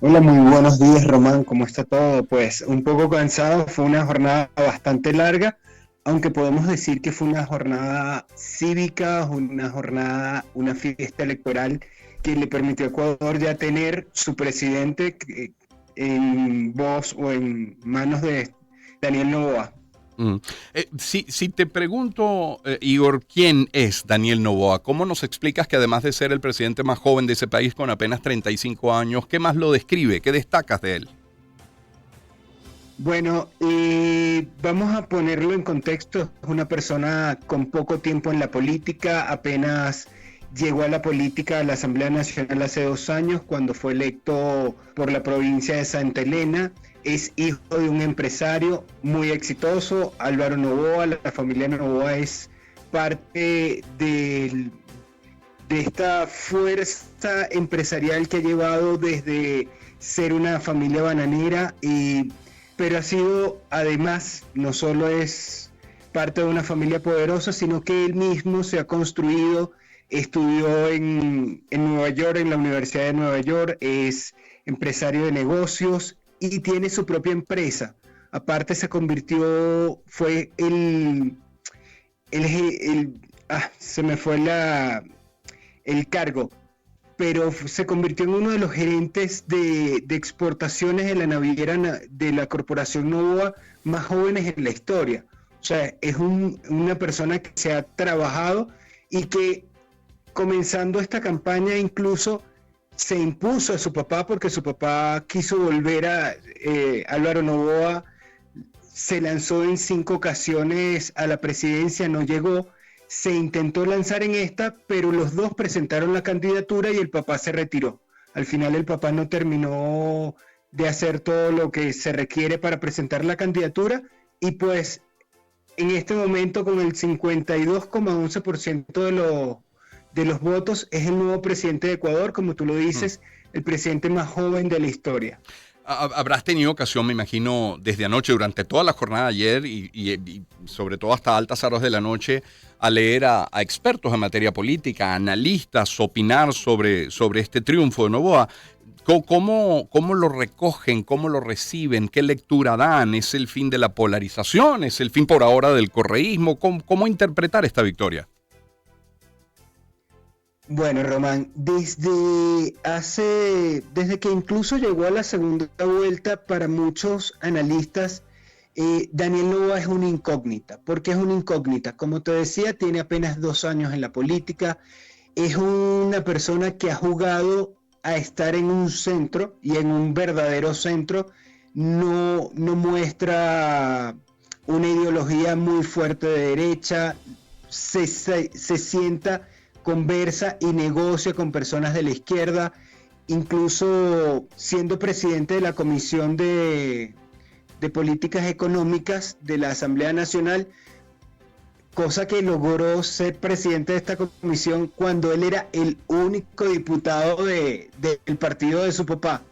Hola, muy buenos días, Román. ¿Cómo está todo? Pues un poco cansado, fue una jornada bastante larga, aunque podemos decir que fue una jornada cívica, una jornada, una fiesta electoral que le permitió a Ecuador ya tener su presidente en voz o en manos de Daniel Noboa. Mm. Si te pregunto, Igor, ¿quién es Daniel Noboa? ¿Cómo nos explicas que además de ser el presidente más joven de ese país con apenas 35 años, qué más lo describe? ¿Qué destacas de él? Bueno, vamos a ponerlo en contexto. Es una persona con poco tiempo en la política, apenas llegó a la política, a la Asamblea Nacional hace 2 años, cuando fue electo por la provincia de Santa Elena. Es hijo de un empresario muy exitoso, Álvaro Noboa. La familia Noboa es parte de esta fuerza empresarial que ha llevado desde ser una familia bananera, pero ha sido además, no solo es parte de una familia poderosa, sino que él mismo se ha construido, estudió en Nueva York, en la Universidad de Nueva York, es empresario de negocios y tiene su propia empresa. Aparte se convirtió, fue se me fue el cargo, pero se convirtió en uno de los gerentes de exportaciones de la naviera de la Corporación Novoa más jóvenes en la historia. O sea, es una persona que se ha trabajado y que comenzando esta campaña incluso se impuso a su papá porque su papá quiso volver a Álvaro Novoa, se lanzó en 5 ocasiones a la presidencia, no llegó, se intentó lanzar en esta, pero los dos presentaron la candidatura y el papá se retiró. Al final el papá no terminó de hacer todo lo que se requiere para presentar la candidatura y pues en este momento con el 52,11% de los votos es el nuevo presidente de Ecuador, como tú lo Mm. dices, el presidente más joven de la historia. Habrás tenido ocasión, me imagino, desde anoche, durante toda la jornada de ayer y sobre todo hasta altas horas de la noche, a leer a expertos en materia política, analistas, opinar sobre este triunfo de Noboa. ¿Cómo lo recogen? ¿Cómo lo reciben? ¿Qué lectura dan? ¿Es el fin de la polarización? ¿Es el fin por ahora del correísmo? ¿Cómo interpretar esta victoria? Bueno, Román, desde que incluso llegó a la segunda vuelta, para muchos analistas, Daniel Noboa es una incógnita. ¿Por qué es una incógnita? Como te decía, tiene apenas 2 años en la política, es una persona que ha jugado a estar en un centro y en un verdadero centro, no muestra una ideología muy fuerte de derecha, se sienta, conversa y negocia con personas de la izquierda, incluso siendo presidente de la Comisión de Políticas Económicas de la Asamblea Nacional, cosa que logró ser presidente de esta comisión cuando él era el único diputado del partido de su papá.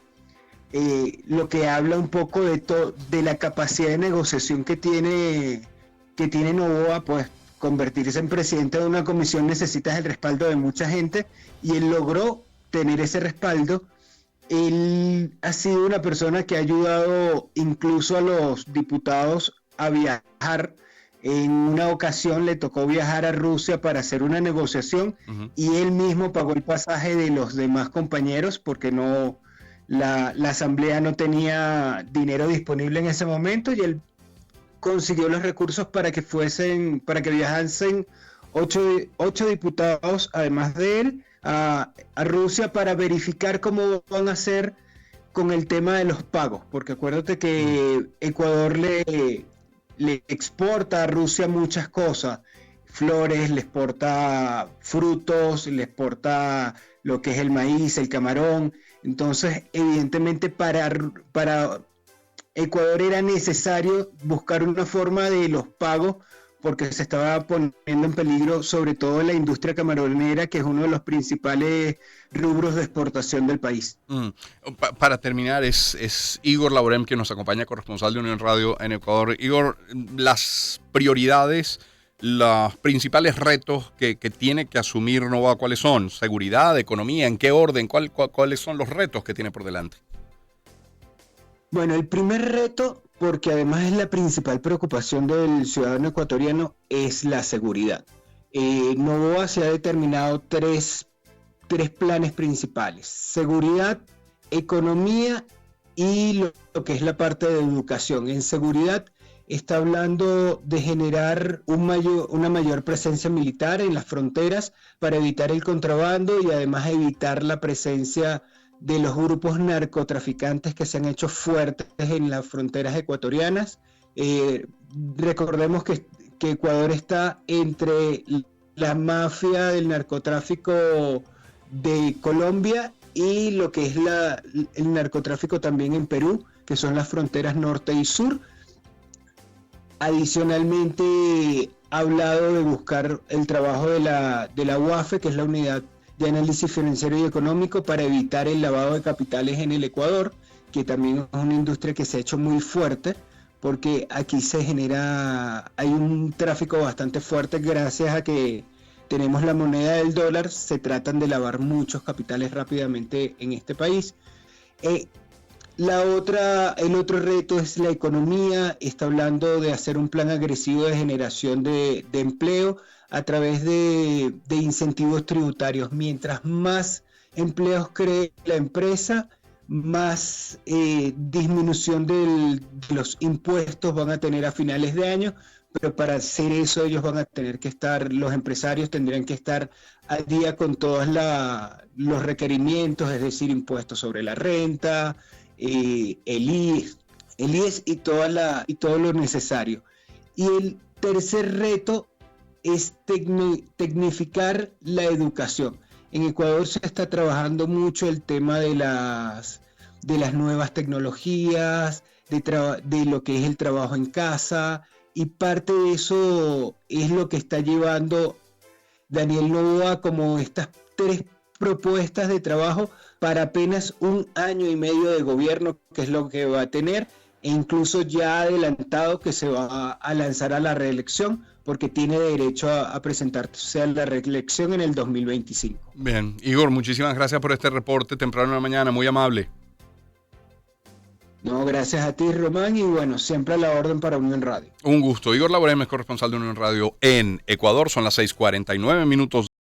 Lo que habla un poco de la capacidad de negociación que tiene Novoa, pues convertirse en presidente de una comisión necesitas el respaldo de mucha gente y él logró tener ese respaldo. Él ha sido una persona que ha ayudado incluso a los diputados a viajar. En una ocasión le tocó viajar a Rusia para hacer una negociación Ujú. y él mismo pagó el pasaje de los demás compañeros porque la asamblea no tenía dinero disponible en ese momento y él consiguió los recursos para que viajasen ocho diputados, además de él, a Rusia para verificar cómo van a hacer con el tema de los pagos, porque acuérdate Mm. que Ecuador le exporta a Rusia muchas cosas, flores, le exporta frutos, le exporta lo que es el maíz, el camarón. Entonces, evidentemente, para Ecuador era necesario buscar una forma de los pagos porque se estaba poniendo en peligro sobre todo la industria camaronera, que es uno de los principales rubros de exportación del país. Mm. Para terminar, es Igor Laurem quien nos acompaña, corresponsal de Unión Radio en Ecuador. Igor, las prioridades, los principales retos que tiene que asumir Nova, ¿cuáles son? ¿Seguridad, economía? ¿En qué orden? ¿Cuáles son los retos que tiene por delante? Bueno, el primer reto, porque además es la principal preocupación del ciudadano ecuatoriano, es la seguridad. Novoa se ha determinado tres planes principales: seguridad, economía y lo que es la parte de educación. En seguridad está hablando de generar una mayor presencia militar en las fronteras para evitar el contrabando y además evitar la presencia de los grupos narcotraficantes que se han hecho fuertes en las fronteras ecuatorianas. Eh, Recordemos que Ecuador está entre la mafia del narcotráfico de Colombia y lo que es el narcotráfico también en Perú, que son las fronteras norte y sur. Adicionalmente, ha hablado de buscar el trabajo de la UAFE, que es la Unidad de Análisis Financiero y Económico, para evitar el lavado de capitales en el Ecuador, que también es una industria que se ha hecho muy fuerte, porque aquí hay un tráfico bastante fuerte gracias a que tenemos la moneda del dólar. Se tratan de lavar muchos capitales rápidamente en este país. Eh, el otro reto es la economía. Está hablando de hacer un plan agresivo de generación de empleo a través de incentivos tributarios. Mientras más empleos cree la empresa, más disminución de los impuestos van a tener a finales de año, pero para hacer eso ellos van a tener que los empresarios tendrían que estar al día con todos los requerimientos, es decir, impuestos sobre la renta, el IES y todo lo necesario. Y el tercer reto es tecnificar la educación. En Ecuador se está trabajando mucho el tema de las nuevas tecnologías, de lo que es el trabajo en casa, y parte de eso es lo que está llevando Daniel Noboa como estas tres propuestas de trabajo para apenas un año y medio de gobierno, que es lo que va a tener, e incluso ya ha adelantado que se va a lanzar a la reelección, porque tiene derecho a presentarse a la reelección en el 2025. Bien, Igor, muchísimas gracias por este reporte temprano en la mañana, muy amable. No, gracias a ti, Román, y bueno, siempre a la orden para Unión Radio. Un gusto. Igor Laborem es corresponsal de Unión Radio en Ecuador. Son las 6:49 minutos.